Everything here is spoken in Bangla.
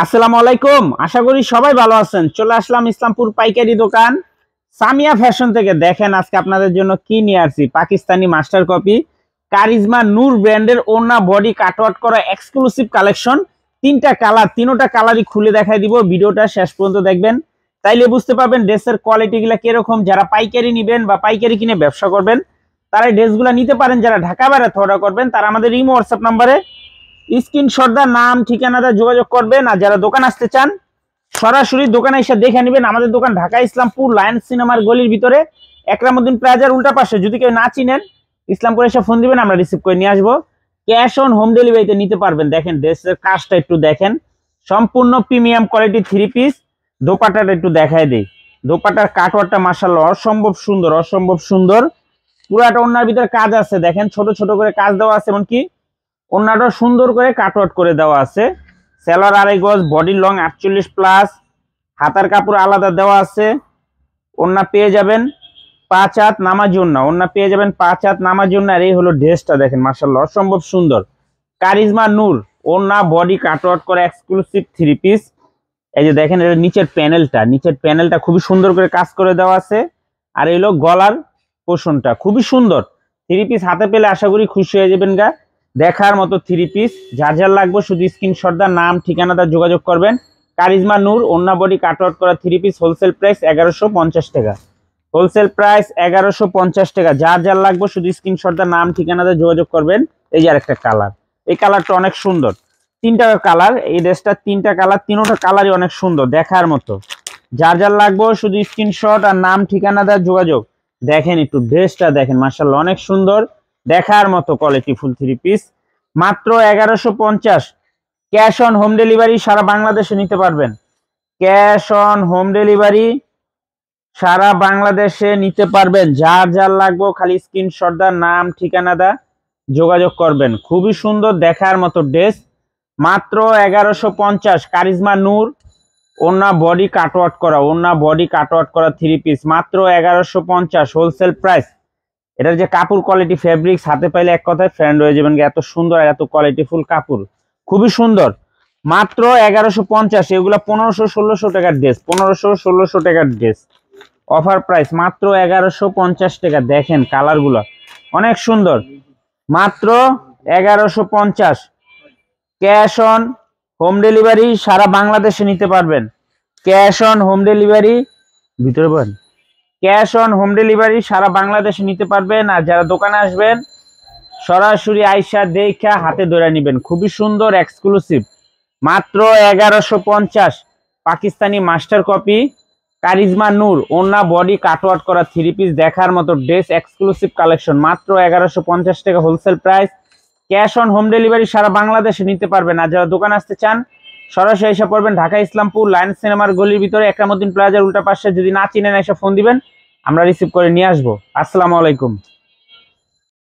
আসসালামু আলাইকুম। আশা করি সবাই ভালো আছেন। চলে আসলাম ইসলামপুর পাইকারি দোকান সামিয়া ফ্যাশন থেকে। দেখেন আজকে আপনাদের জন্য কি নিয়ে আসছি। পাকিস্তানি মাস্টার কপি কারিজমা নূর ব্র্যান্ডের ওড়না বডি কাটওয়ার্ক করা এক্সক্লুসিভ কালেকশন। তিনটা কালার, তিনোটা কালারই খুলে দেখাই দিব। ভিডিওটা শেষ পর্যন্ত দেখবেন, তাইলে বুঝতে পারবেন ড্রেসের কোয়ালিটিগুলো কিরকম। যারা পাইকারি নেবেন বা পাইকারি কিনে ব্যবসা করবেন তারা এই ড্রেসগুলো নিতে পারেন। যারা ঢাকা বাইরে অর্ডার করবেন তারা আমাদের ইমো হোয়াটসঅ্যাপ নাম্বারে স্ক্রিনশটটা নাম ঠিকানাটা যোগাযোগ করবেন। আর যারা দোকান আসতে চান সরাসরি দোকানে এসে দেখে নেবেন। আমাদের দোকান ঢাকা ইসলামপুর লায়ন্স সিনেমার গলির ভিতরে একরামুদ্দিন প্লাজার উল্টা পাশে। যদি কেউ না চিনেন ইসলামপুরে এসে ফোন দিবেন, আমরা রিসিভ করে নিয়ে আসবো। ক্যাশ অন হোম ডেলিভারিতে নিতে পারবেন। দেখেন ড্রেসের কাজটা একটু দেখেন, সম্পূর্ণ প্রিমিয়াম কোয়ালিটি থ্রি পিস। দোপাটাটা একটু দেখায় দেই। দোপাটার কাটওয়ারটা মাশাআল্লাহ অসম্ভব সুন্দর, অসম্ভব সুন্দর। পুরাটা ওনার ভিতরে কাজ আছে, দেখেন ছোট ছোট করে কাজ দেওয়া আছে, এমনকি ওনাটা সুন্দর করে কাটওয়ার্ক করে দেওয়া আছে। সেলার 2.5 গজ, বডি লং 48+, হাতার কাপড় আলাদা দেওয়া আছে। ওন্না পেয়ে যাবেন 5 হাত নামার জন্য, ওন্না পেয়ে যাবেন 5 হাত নামার জন্য। আর এই হলো ড্রেসটা দেখেন মাশাআল্লাহ অসম্ভব সুন্দর। কারিজমা নূর ওন্না বডি কাটওয়ার্ক করে এক্সক্লুসিভ থ্রি পিস। এই যে দেখেন এর নিচের প্যানেলটা খুবই সুন্দর করে কাজ করে দেওয়া আছে। আর এই হলো গলার পোর্শনটা খুবই সুন্দর। থ্রি পিস হাতে পেলে আশা করি খুশি হয়ে যাবেন গা। দেখার মতো থ্রি পিস। যার যার লাগবে শুধু স্ক্রিনশটটা নাম ঠিকানাটা যোগাযোগ করবেন। কারিজমা নূর ওন্না বডি কাটওয়ার্ক করা থ্রি পিস হোলসেল প্রাইস 1150 টাকা। হোলসেল প্রাইস 1150 টাকা। যার যার লাগবে শুধু স্ক্রিনশটটা নাম ঠিকানাটা যোগাযোগ করবেন। এই যে আরেকটা কালার, এই কালারটা অনেক সুন্দর। তিনটা কালার, এই ড্রেসটা তিনটা কালার, তিনোটা কালারই অনেক সুন্দর দেখার মতো। যার যার লাগবে শুধু স্ক্রিনশট আর নাম ঠিকানাটা যোগাযোগ। দেখেন একটু ড্রেসটা দেখেন মাশাআল্লাহ অনেক সুন্দর, দেখার মতো কোয়ালিটি ফুল থ্রি পিস। মাত্র 1150। ক্যাশ অন হোম ডেলিভারি সারা বাংলাদেশে নিতে পারবেন। ক্যাশ অন হোম ডেলিভারি সারা বাংলাদেশে নিতে পারবেন। যার যার লাগবে খালি স্ক্রিনশট দা নাম ঠিকানাটা যোগাযোগ করবেন। খুবই সুন্দর দেখার মতো ড্রেস। মাত্র 1150। কারিজমা নূর ওন্না বডি কাটওয়ার্ক করা থ্রি পিস মাত্র 1150 হোলসেল প্রাইস। এটার যে কাপড় কোয়ালিটি ফেব্রিক্স হাতে পাইলে এক কথায় ফ্রেন্ড হয়ে যাবেন। এত সুন্দর আর এত কোয়ালিটিফুল কাপড়, খুবই সুন্দর। মাত্র 1150। এগুলো 1500-1600 টাকার ড্রেস, 1500-1600 টাকার ড্রেস। অফার প্রাইস মাত্র 1150 টাকা। দেখেন কালারগুলো অনেক সুন্দর। মাত্র 1150। ক্যাশ অন হোম ডেলিভারি সারা বাংলাদেশে নিতে পারবেন। ক্যাশ অন হোম ডেলিভারি ভিতরে বলেন, ক্যাশ অন হোম ডেলিভারি সারা বাংলাদেশে নিতে পারবেন। আর যারা দোকানে আসবেন সরাসরি আইসা দেখা হাতে ধরে নেবেন। খুবই সুন্দর এক্সক্লুসিভ। মাত্র 1150। পাকিস্তানি মাস্টার কপি কারিজমা নূর ওন্না বডি কাটওয়ার্ক করা থ্রি পিস দেখার মতো ড্রেস এক্সক্লুসিভ কালেকশন মাত্র 1150 টাকা wholesale price. Cash on home delivery সারা বাংলাদেশে নিতে পারবেন। আর যারা দোকানে আসতে চান সরাসরি এসে পড়বেন ঢাকা ইসলামপুর লায়ন্স সিনেমার গলির ভিতরে একরামুদ্দিন প্লাজার উল্টা পাশে। যদি না চিনেন এসে ফোন দিবেন, আমরা রিসিভ করে নিয়ে আসবো। আসসালামু আলাইকুম।